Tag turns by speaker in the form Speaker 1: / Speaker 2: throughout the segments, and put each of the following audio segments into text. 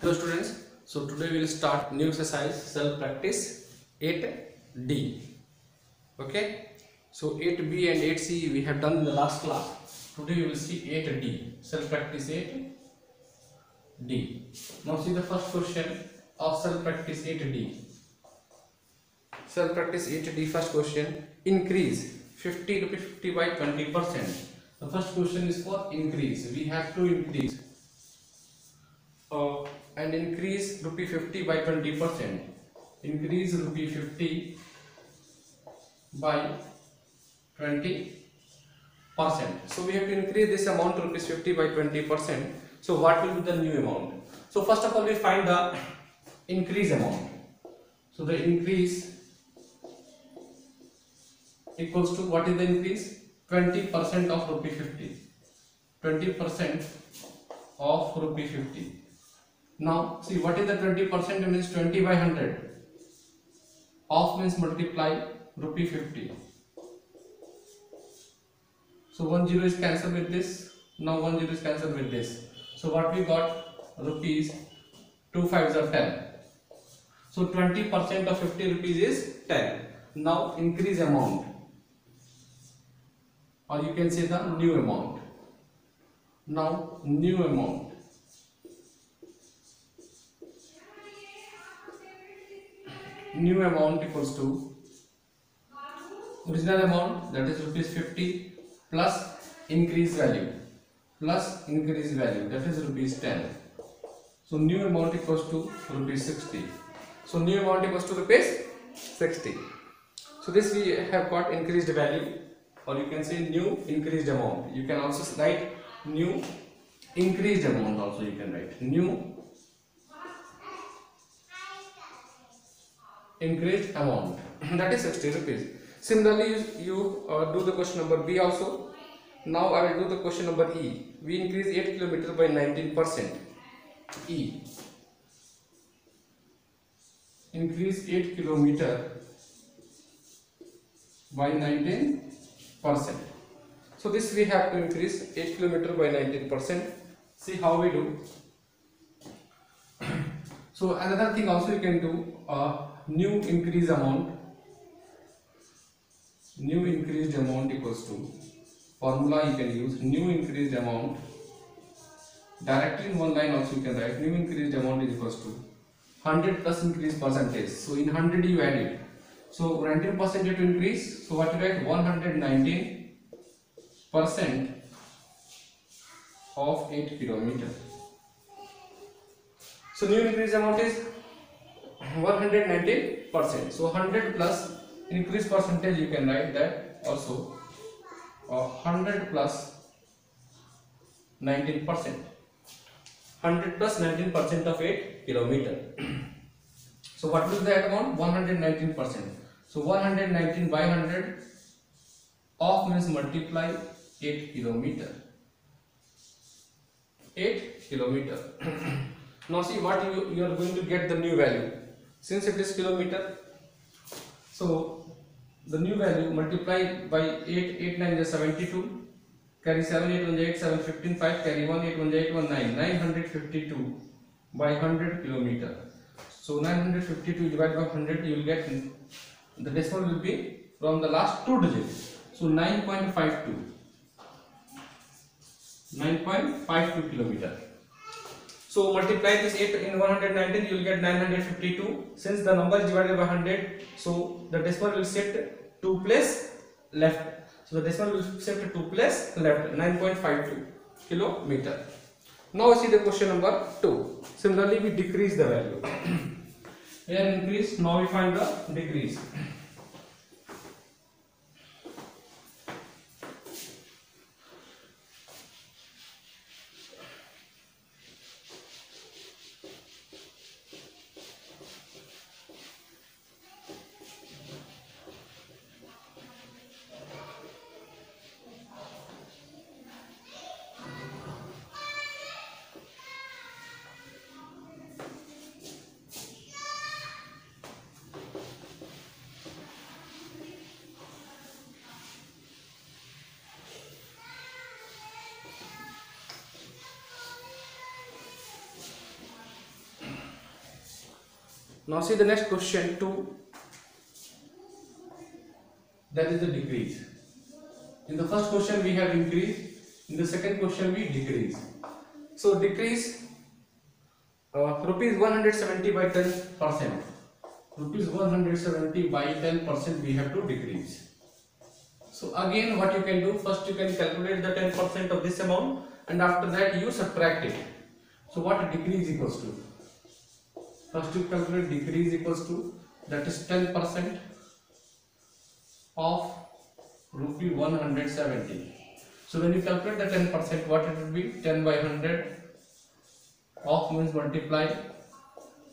Speaker 1: Hello students, so today we will start new exercise self practice 8D. Okay, so 8B and 8C we have done in the last class. Today we will see 8D, self practice 8D. Now see the first question of self practice 8D. Self practice 8D, first question, increase 50 rupees 50 by 20%. The first question is for increase. We have to increase and increase rupee 50 by 20%. Increase rupee 50 by 20%. So we have to increase this amount rupees 50 by 20%. So what will be the new amount? So first of all we find the increase amount. So the increase equals to, what is the increase? 20% of rupee 50. 20% of rupee 50. Now see, what is the 20%? Means 20 by 100. Of means multiply rupee 50. So 1 0 is cancelled with this. Now 1 0 is cancelled with this. So what we got? Rupees 2 5s are 10. So 20% of 50 rupees is 10. Now increase amount, or you can say the new amount. Now new amount. New amount equals to original amount, that is rupees 50, plus increase value, that is rupees 10. So new amount equals to rupees 60. So new amount equals to rupees 60. So this we have got increased value, or you can say new increased amount. You can also write new increased amount, also you can write new increased amount that is 60 rupees. Similarly you do the question number B also. Now I will do the question number E. We increase 8 km by 19%. E, increase 8 km by 19%. So this we have to increase 8 km by 19%. See how we do. So another thing also you can do, new increased amount. New increased amount equals to, formula you can use, new increased amount. Directly in one line also you can write new increased amount is equals to 100 plus increase percentage. So in 100 you add it. So 19% to increase. So what you write? 119% of 8 km. So new increase amount is 119%. So 100 plus increase percentage, you can write that also 100 plus 19%. 100 plus 19% of 8 km. So what will be that amount? 119%. So 119 by 100 of means multiply 8 km. 8 km. Now see what you are going to get the new value. Since it is kilometer, so the new value multiply by 8, 8 9 is 72, carry 7, 8 1 is 8, 7 15 5, carry 1, 8 1 is 8 1 9, 952 by 100 km. So 952 divided by 100, you will get, the decimal will be from the last two digits. So 9.52 km. So multiply this 8 in 119, you will get 952. Since the number is divided by 100, so the decimal will shift 2 place left. So the decimal will shift 2 place left, 9.52 km. Now see the question number 2. Similarly we decrease the value. Here increase, now we find the decrease. Now see the next question 2, that is the decrease. In the first question we have increase, in the second question we decrease. So decrease rupees 170 by 10%. Rupees 170 by 10% we have to decrease. So again what you can do, first you can calculate the 10% of this amount and after that you subtract it. So what decrease equals to? First you calculate decrease equals to, that is 10% of rupee 170. So when you calculate the 10%, what it will be? 10 by 100 of means multiply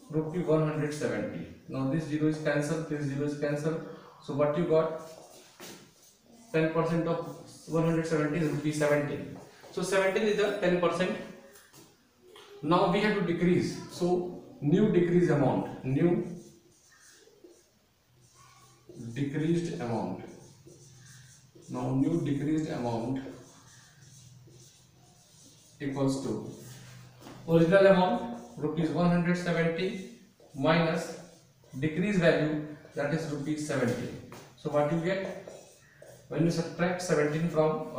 Speaker 1: rupee 170. Now this 0 is cancelled, this 0 is cancelled. So what you got? 10% of 170 is rupee 17. So 17 is the 10%. Now we have to decrease. So new decreased amount, new decreased amount. Now new decreased amount equals to original amount rupees 170 minus decreased value, that is rupees 70. So what you get? When you subtract 17 from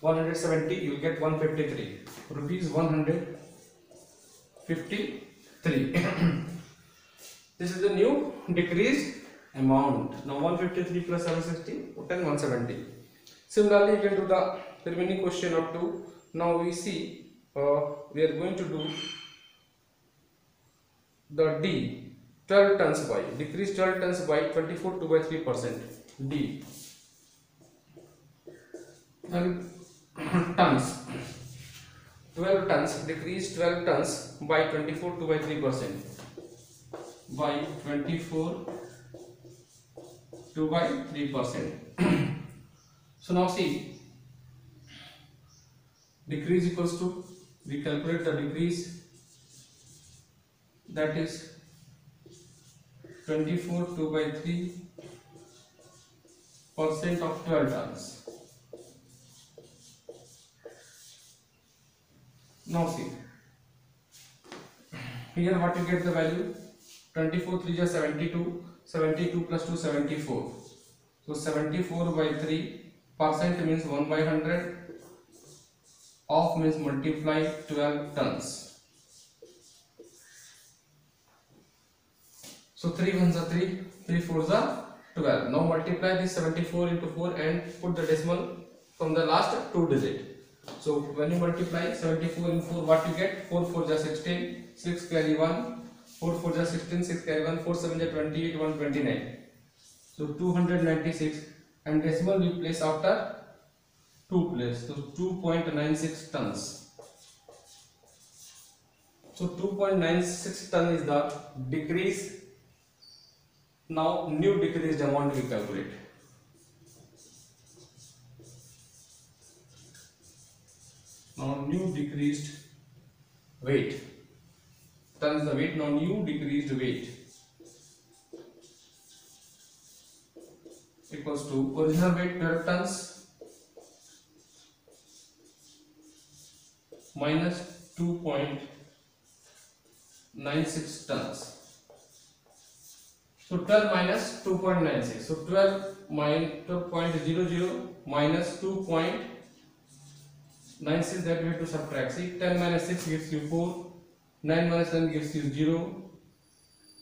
Speaker 1: 170, you will get 153 rupees 153. This is the new decreased amount. Now 153 plus 760, 170. Similarly, you can do the remaining question up to. Now we see we are going to do the D, 12 tons by, decrease 12 tons by 24 2 by 3%. D, and tons, 12 tons, decrease 12 tons by 24 2 by 3%, by 24 2 by 3%. So now see, decrease equals to, we calculate the decrease, that is 24 2 by 3% of 12 tons. Now see, here what you get the value, 24 3 is 72, 72 plus 2 74. So 74 by 3% means 1 by 100, of means multiply 12 tons. So 3 ones are 3, 3 fours are 12. Now multiply this 74 into 4 and put the decimal from the last 2 digit. So when you multiply 74 into 4, what you get? 4 4 is 16, 6 carry 1, 4 4 is 16, 6 carry 1, 4 7 is 28, 129. So 296, and decimal we place after 2 place. So 2.96 tons. So 2.96 ton is the decrease. Now new decreased amount we calculate. Now new decreased weight, tons the weight. Now new decreased weight equals to original weight 12 tons minus 2.96 tons. So 12 minus 2.96. So 12 minus 12.00 minus 2.96, that we have to subtract. See, 10 minus 6 gives you 4, 9 minus 10 gives you 0.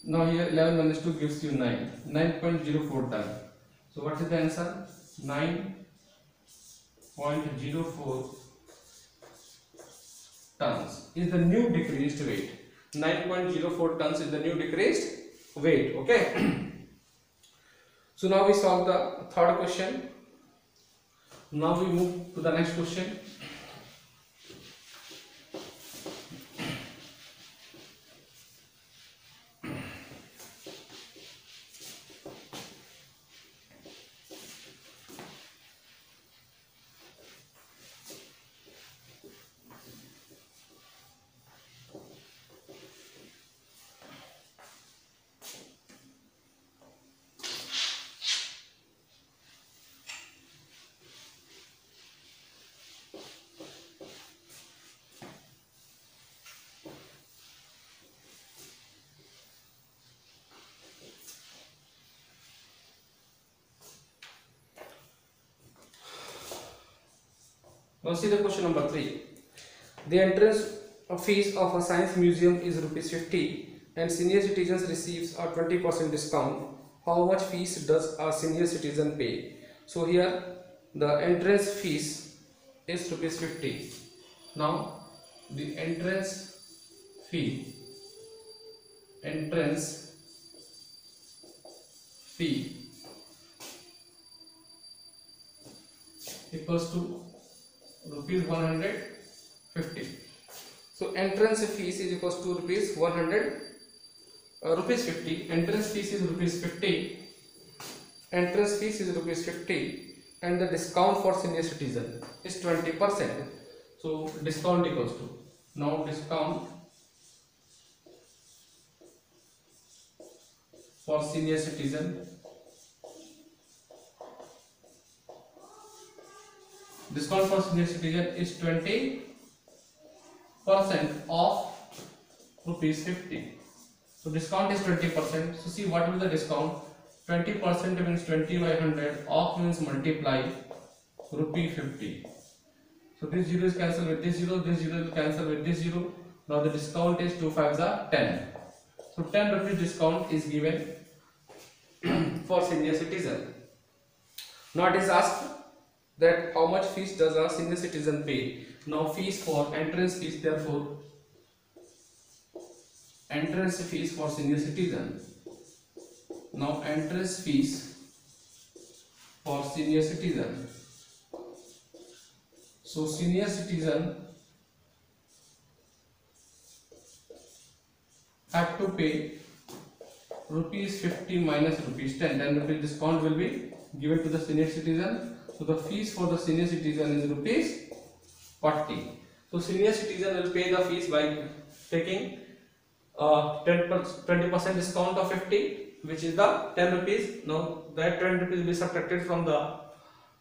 Speaker 1: Now here 11 minus 2 gives you 9, 9.04 ton. So what is the answer? 9.04 tons is the new decreased weight. 9.04 tons is the new decreased weight. Okay. So now we solve the third question. Now we move to the next question. Now see the question number 3. The entrance fees of a science museum is rupees 50 and senior citizens receives a 20% discount. How much fees does a senior citizen pay? So here the entrance fees is rupees 50. Now the entrance fee equals to rupees 150. So entrance fees is equals to rupees 100 rupees 50. Entrance fees is rupees 50. Entrance fees is rupees 50 and the discount for senior citizen is 20%. So discount equals to, now discount for senior citizen, discount for senior citizen is 20% of rupees 50. So discount is 20%. So see what will the discount? 20% means 20 by 100. Off means multiply rupee 50. So this 0 is cancelled with this 0. This 0 is cancelled with this 0. Now the discount is 2 5s are 10. So 10 rupees discount is given for senior citizen. Now it is asked that how much fees does a senior citizen pay? Now fees for entrance fees, therefore entrance fees for senior citizen. Now entrance fees for senior citizen. So senior citizen have to pay rupees 50 minus rupees 10. Then rupees discount will be given to the senior citizen. So the fees for the senior citizen is rupees 40. So senior citizen will pay the fees by taking 20% discount of 50, which is the 10 rupees. Now that 10 rupees will be subtracted from the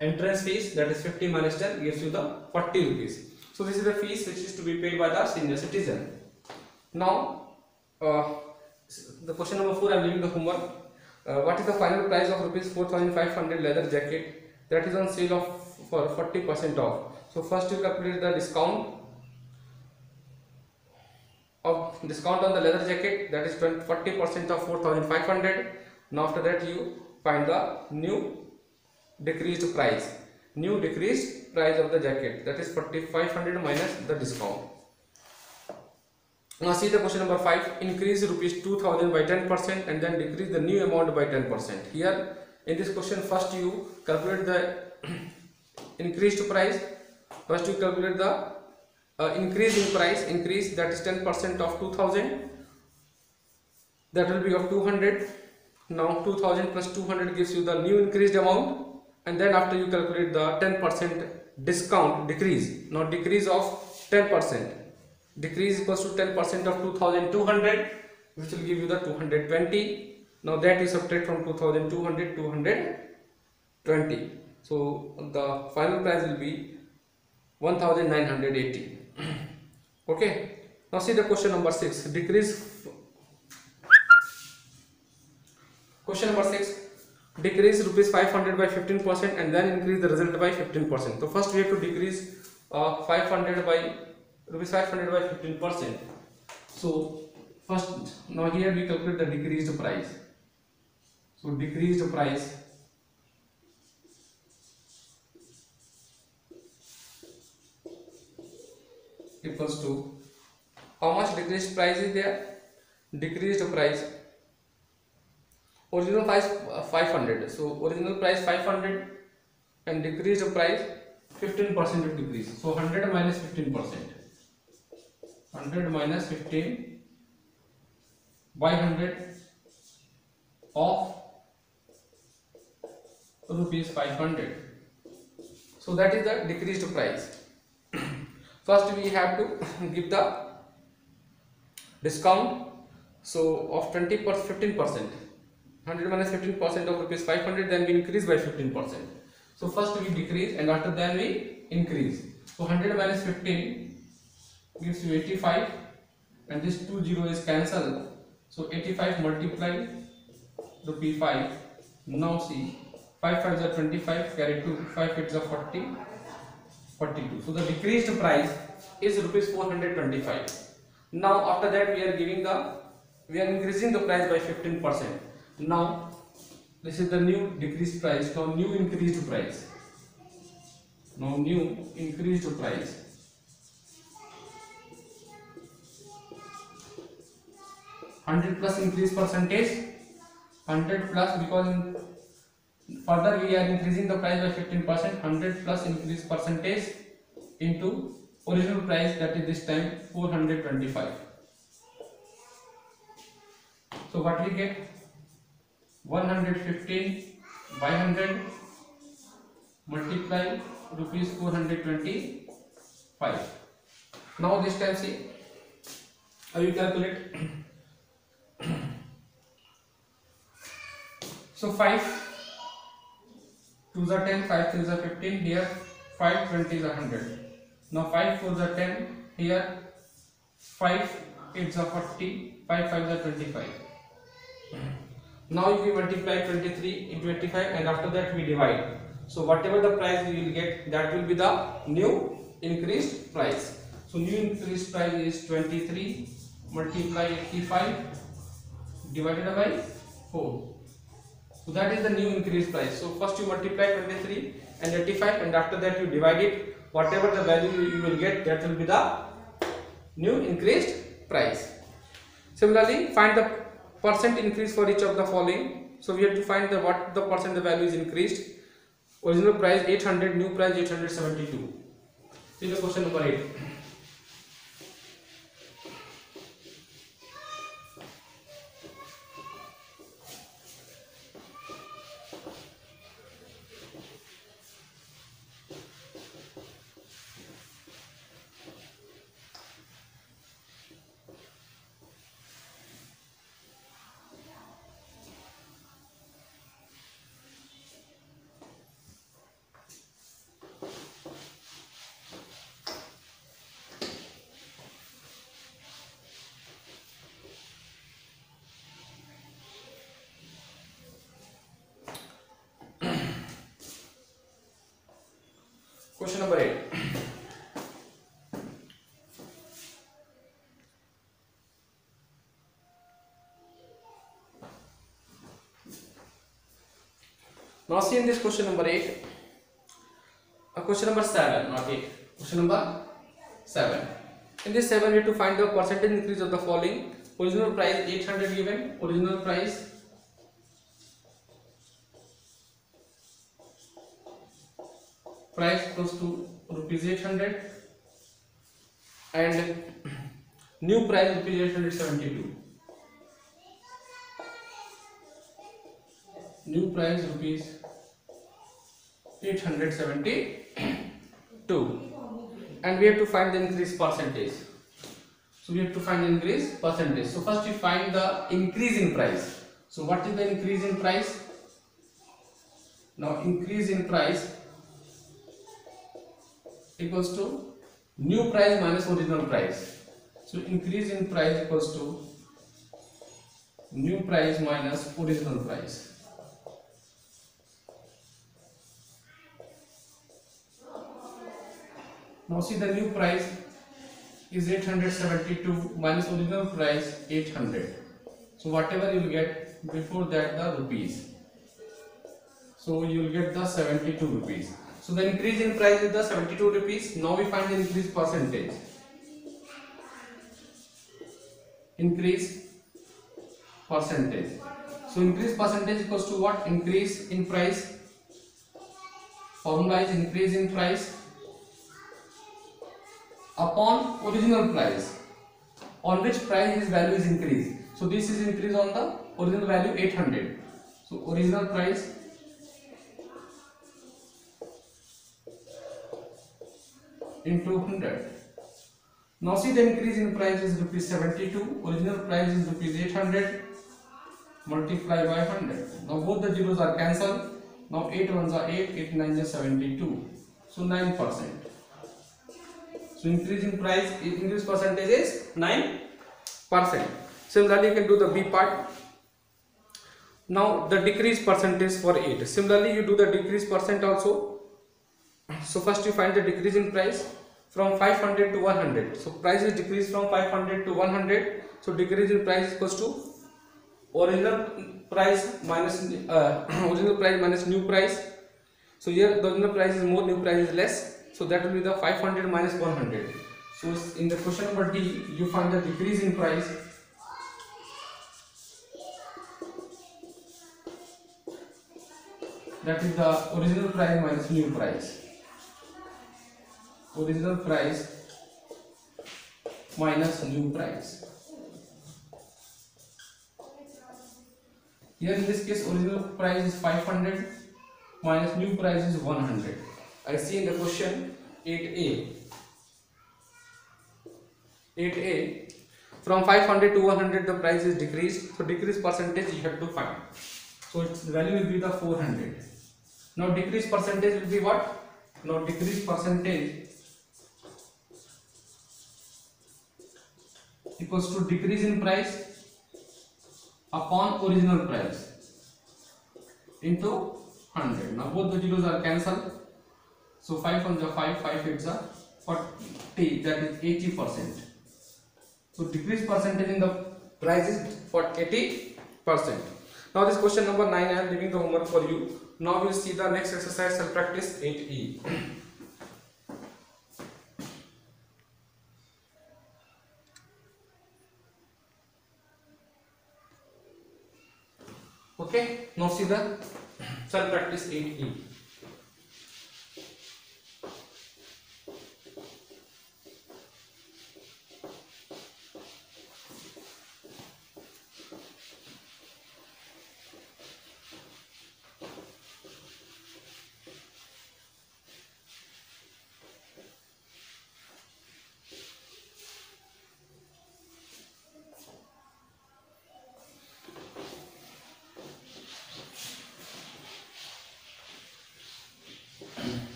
Speaker 1: entrance fees, that is 50 minus 10 gives you the 40 rupees. So this is the fees which is to be paid by the senior citizen. Now the question number 4, I am leaving the homework. What is the final price of rupees 4,500 leather jacket that is on sale for 40% off? So first you calculate the discount on the leather jacket, that is 40% of 4,500. Now after that you find the new decreased price of the jacket, that is 4,500 minus the discount. Now see the question number 5. Increase rupees 2,000 by 10% and then decrease the new amount by 10%. Here in this question, first you calculate the increased price. First you calculate the increase in price, increase, that is 10% of 2,000, that will be of 200. Now 2,000 plus 200 gives you the new increased amount, and then after you calculate the 10% discount, decrease. Now decrease of 10%, decrease equals to 10% of 2,200, which will give you the 220. Now that is subtract from 2,200, 220. So the final price will be 1,980. Okay. Now see the question number 6. Question number 6. Decrease rupees 500 by 15% and then increase the result by 15%. So first we have to decrease rupees 500 by 15%. So first, now here we calculate the decreased price. So decreased price equals to, how much decreased price is there? Decreased price, original price 500. So original price 500 and decreased price 15% decrease. So 100 minus 15%. 100 minus 15 by 100 of rupees 500. So that is the decreased price. First we have to give the discount, so of 15%. 100 minus 15% of rupees 500, then we increase by 15%. So first we decrease and after then we increase. So 100 minus 15 gives you 85 and this 20 is cancelled. So 85 multiply rupee 5. Now see, 5 5s are 25, carry 2, 5 8s are 40. 42. So the decreased price is rupees 425. Now after that we are increasing the price by 15%. Now this is the new decreased price. Now new increased price. Now new increased price. 100 plus increase percentage. 100 plus, because further we are increasing the price by 15%. 100 plus increase percentage into original price, that is this time 425. So what we get? 115 by 100 multiply rupees 425. Now this time see, I will calculate. So 5 2s are 10, 5 3s are 15, here 5 20s are 100. Now 5 4s are 10, here 5 8s are 40, 5 5s are 25. Now if we multiply 23 into 85 and after that we divide, so whatever the price we will get, that will be the new increased price. So new increased price is 23 multiply 85 divided by 4. So that is the new increased price. So first you multiply 23 and 85 and after that you divide it. Whatever the value you will get, that will be the new increased price. Similarly, find the percent increase for each of the following. So we have to find what the percent the value is increased. Original price 800, new price 872. See the question number 8. Question number 8. Now see in this question number 8, question number 7, not 8, question number 7. In this 7 we have to find the percentage increase of the following. Original price 800 given, original price equals to rupees 800 and new price rupees 872. New price rupees 872 and we have to find the increase percentage. So we have to find the increase percentage. So first we find the increase in price. So what is the increase in price? Now increase in price equals to new price minus original price. So increase in price equals to new price minus original price. Now see, the new price is 872 minus original price 800. So whatever you will get before that the rupees. So you will get the 72 rupees. So the increase in price is the 72 rupees. Now we find the increase percentage. Increase percentage. So increase percentage equals to what? Increase in price. Formula is increase in price upon original price, on which price his value is increased. So this is increase on the original value 800. So original price into 100. Now see, the increase in price is rupees 72, original price is rupees 800, multiply by 100. Now both the zeros are cancelled. Now 8 ones are 8, 8 9s are 72. So 9%. So increase in price, increase percentage is 9%. Similarly, you can do the B part. Now the decrease percentage for 8. Similarly, you do the decrease percent also. So first you find the decrease in price from 500 to 100. So price is decreased from 500 to 100. So decrease in price is equals to original price minus original price minus new price. So here the original price is more, new price is less. So that will be the 500 minus 100. So in the question number D, you find the decrease in price. That is the original price minus new price. Original price minus new price. Here in this case, original price is 500 minus new price is 100. I see in the question 8A. 8A, from 500 to 100 the price is decreased. So decrease percentage you have to find. So its value will be the 400. Now decrease percentage will be what? Now decrease percentage equals to decrease in price upon original price into 100. Now both the zeros are cancelled. So 5 on the 5, 5 8s are 40, that is 80%. So decrease percentage in the price is for 80%. Now this question number 9, I am leaving the homework for you. Now we'll see the next exercise, self practice 8E. Okay, now see the self practice 8E.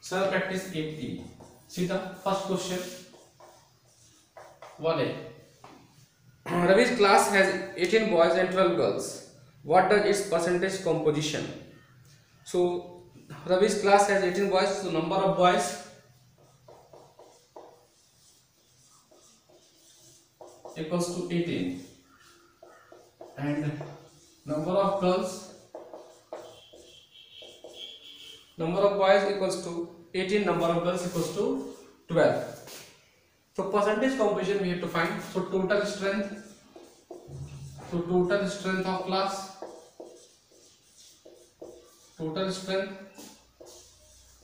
Speaker 1: Self practice 8E. See the first question. 1A. Ravi's class has 18 boys and 12 girls. What does its percentage composition? So Ravi's class has 18 boys. So number of boys equals to 18 and number of girls, number of boys equals to 18, number of girls equals to 12. So percentage composition we have to find. So total strength of class, total strength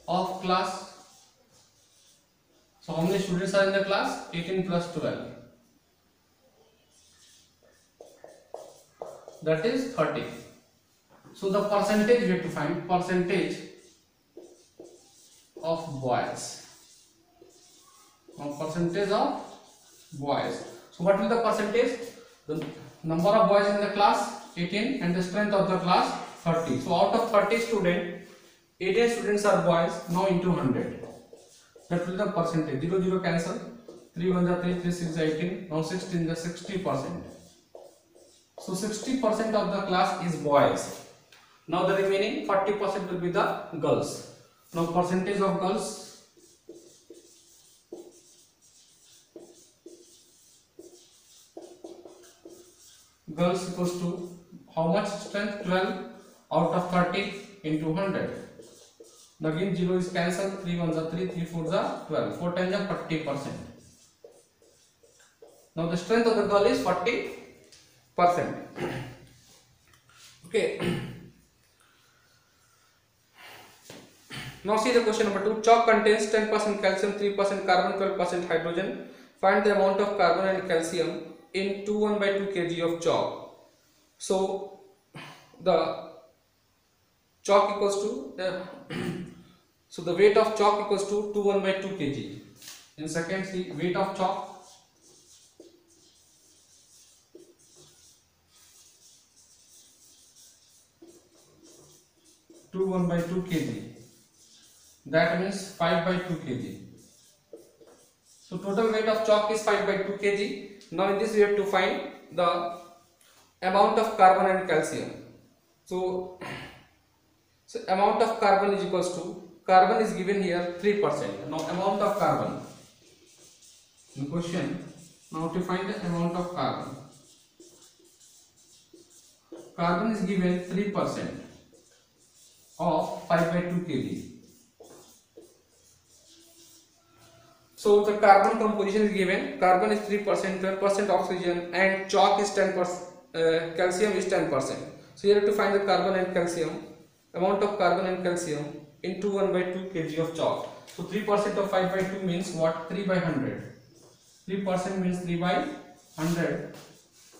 Speaker 1: of class. So how many students are in the class? 18 plus 12, that is 30. So the percentage we have to find, percentage of boys. Now percentage of boys. So what is the percentage? The number of boys in the class 18 and the strength of the class 30. So out of 30 students, 18 students are boys. Now into 100. That will be the percentage. 0 0 cancel. 3 1 is 3, 3 6 is 18. Now 16 is 60%. So 60% of the class is boys. Now the remaining 40% will be the girls. Now percentage of girls, girls equals to how much strength? 12 out of 30 into 100. Again 0 is cancelled. 3 1 is 3, 3 4 is 12. 4 times is 40%. Now the strength of the girl is 40%. Okay. Now see the question number 2. Chalk contains 10% calcium, 3% carbon, 12% hydrogen. Find the amount of carbon and calcium in 2 1/2 kg of chalk. So the chalk equals to so the weight of chalk equals to 2 1/2 kg. In second, see weight of chalk, to 1/2 kg. That means 5/2 kg. So total weight of chalk is 5/2 kg. Now in this we have to find the amount of carbon and calcium. So So amount of carbon is equals to, carbon is given here 3%. Now amount of carbon in question, now to find the amount of carbon. Carbon is given 3% of 5 by 2 kg. So the carbon composition is given, carbon is 3%, 12% oxygen, and chalk is 10%, calcium is 10%. So you have to find the carbon and calcium, amount of carbon and calcium into 1 by 2 kg of chalk. So 3% of 5 by 2 means what? 3 by 100. 3% means 3 by 100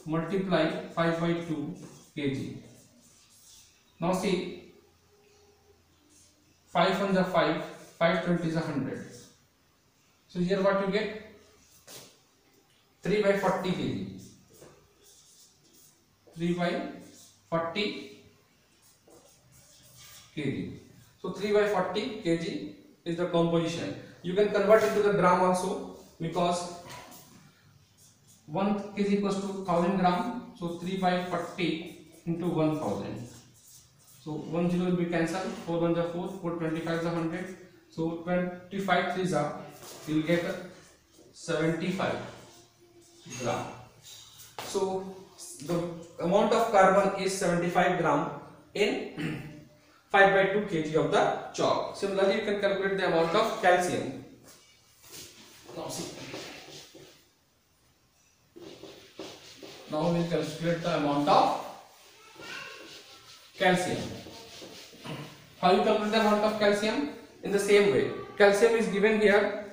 Speaker 1: multiply 5 by 2 kg. Now see, 5 on the 5, 5 20 is 100. So here what you get? 3 by 40 kg. 3 by 40 kg. So 3 by 40 kg is the composition. You can convert it to the gram also, because 1 kg equals to 1000 gram. So 3 by 40 into 1000. So 1 0 will be cancelled. 4 1 is 4, 4 25 is 100. So 25 3 is you will get 75 gram. So the amount of carbon is 75 gram in 5 by 2 kg of the chalk. Similarly, you can calculate the amount of calcium. Now see. Now we will calculate the amount of calcium. How you calculate the amount of calcium? In the same way. Calcium is given here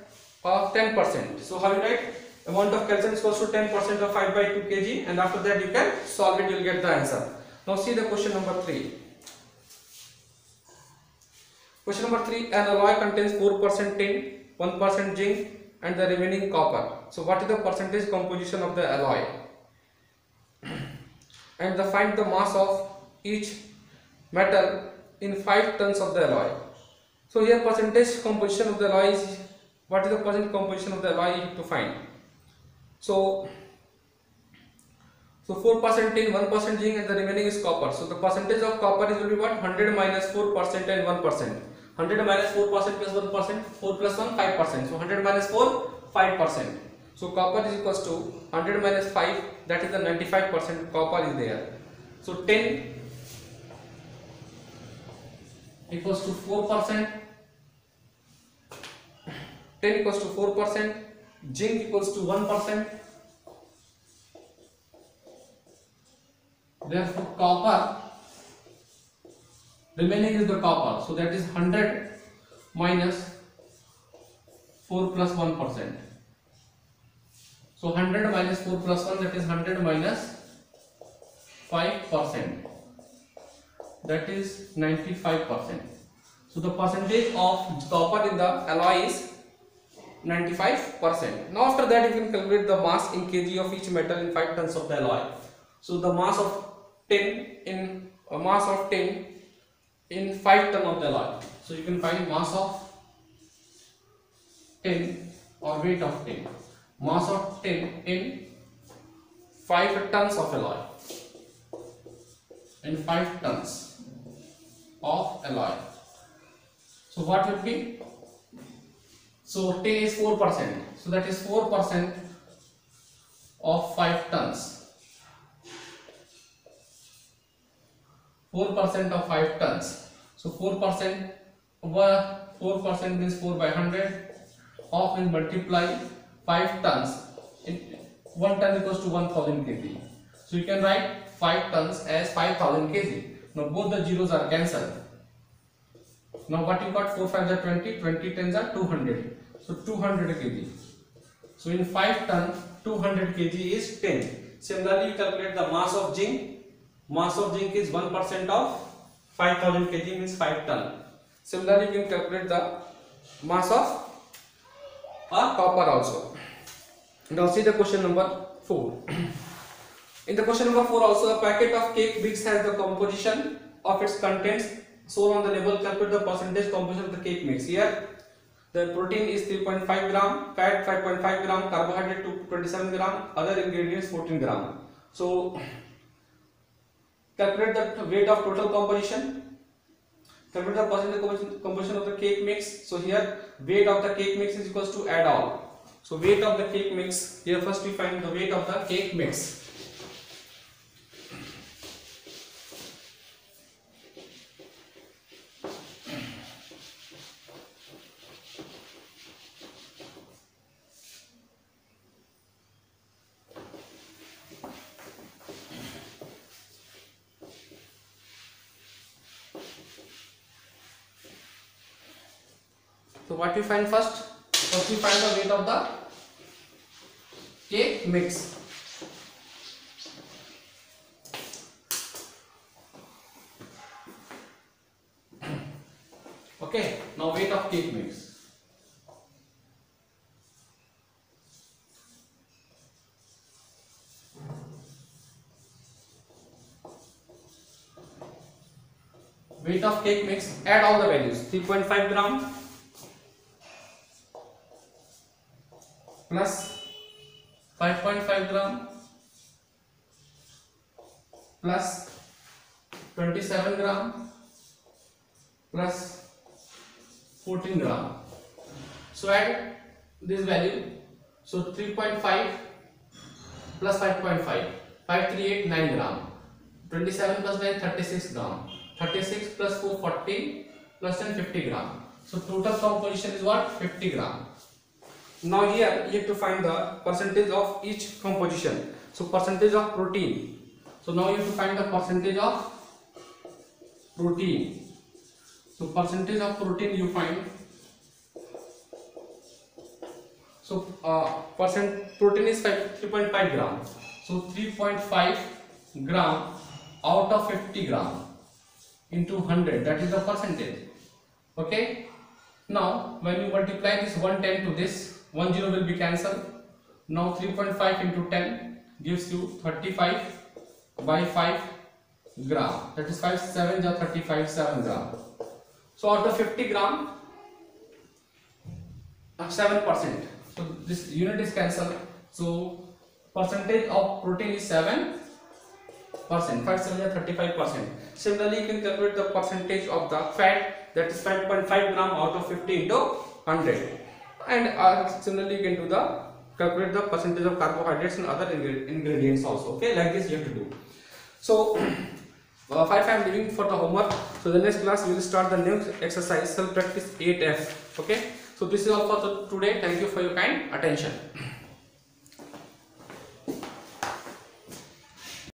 Speaker 1: of 10%. So how you write? Amount of calcium is equal to 10% of 5 by 2 kg, and after that you can solve it, you will get the answer. Now see the question number 3. Question number 3, an alloy contains 4% tin, 1% zinc, and the remaining copper. So what is the percentage composition of the alloy? And find the mass of each metal in 5 tons of the alloy. So here percentage composition of the alloy is, what is the percentage composition of the alloy you have to find. So 4% tin, 1% zinc, and the remaining is copper. So the percentage of copper is will be what? 100 minus 4% and 1%. 100 minus 4% plus 1%, 4 plus 1, 5%. So 100 minus 4, 5%. So copper is equals to 100 minus 5, that is the 95% copper is there. So 10 equals to 4%, 10 equals to 4%, zinc equals to 1%, therefore copper, remaining is the copper, so that is 100 minus 4 plus 1%. So 100 minus 4 plus 1, that is 100 minus 5%, that is 95%. So the percentage of copper in the alloy is 95%. Now after that you can calculate the mass in kg of each metal in 5 tons of the alloy. So the mass of tin in 5 ton of the alloy. So you can find mass of tin or weight of tin. Mass of tin in 5 tons of alloy. In 5 tons of alloy. So what would be? So tin is 4%. So that is 4% of 5 tons. 4% of 5 tons. So 4% over 4% means 4 by 100. Of will multiply 5 tons. 1 ton equals to 1000 kg. So you can write 5 tons as 5000 kg. Now both the zeros are cancelled. Now what you got? 4 5s are 20, 20 10s are 200. So 200 kg. So in 5 ton, 200 kg is 10. Similarly, you calculate the mass of zinc. Mass of zinc is 1% of 5000 kg means 5 ton. Similarly, you can calculate the mass of copper also. Now see the question number 4. In the question number 4 also, a packet of cake mix has the composition of its contents shown on the label. Calculate the percentage composition of the cake mix. Here the protein is 3.5 gram, fat 5.5 gram, carbohydrate 27 gram, other ingredients 14 gram. So calculate the weight of total composition. calculate the percentage composition of the cake mix. So here weight of the cake mix is equals to add all. So weight of the cake mix, here first we find the weight of the cake mix. So what we find first? First we find the weight of the cake mix. Okay, now weight of cake mix. Weight of cake mix, add all the values. 3.5 gram plus 5.5 gram plus 27 gram plus 14 gram. So add this value. So 3.5 plus 5.5, 538, 9 gram. 27 plus 9, 36 gram. 36 plus 4, 40 plus 10, 50 gram. So total composition is what? 50 gram. Now here you have to find the percentage of each composition. So percentage of protein. So now you have to find the percentage of protein. So percentage of protein you find. So protein is 3.5 gram. So 3.5 gram out of 50 gram into 100, that is the percentage. Okay. Now when you multiply this 110 to this, 1 0 will be cancelled. Now 3.5 into 10 gives you 35 by 5 gram. That is 5 7 is 35, 7 gram. So out of 50 gram, 7%. So this unit is cancelled. So percentage of protein is 7%. 5 7 is 35%. Similarly, you can calculate the percentage of the fat, that is 5.5 gram out of 50 into 100. And similarly, you can do the calculate the percentage of carbohydrates and other ingredients also. Okay, like this you have to do. So 5 I am leaving for the homework. So the next class we will start the next exercise, self practice 8F. Okay, so this is all for today. Thank you for your kind attention.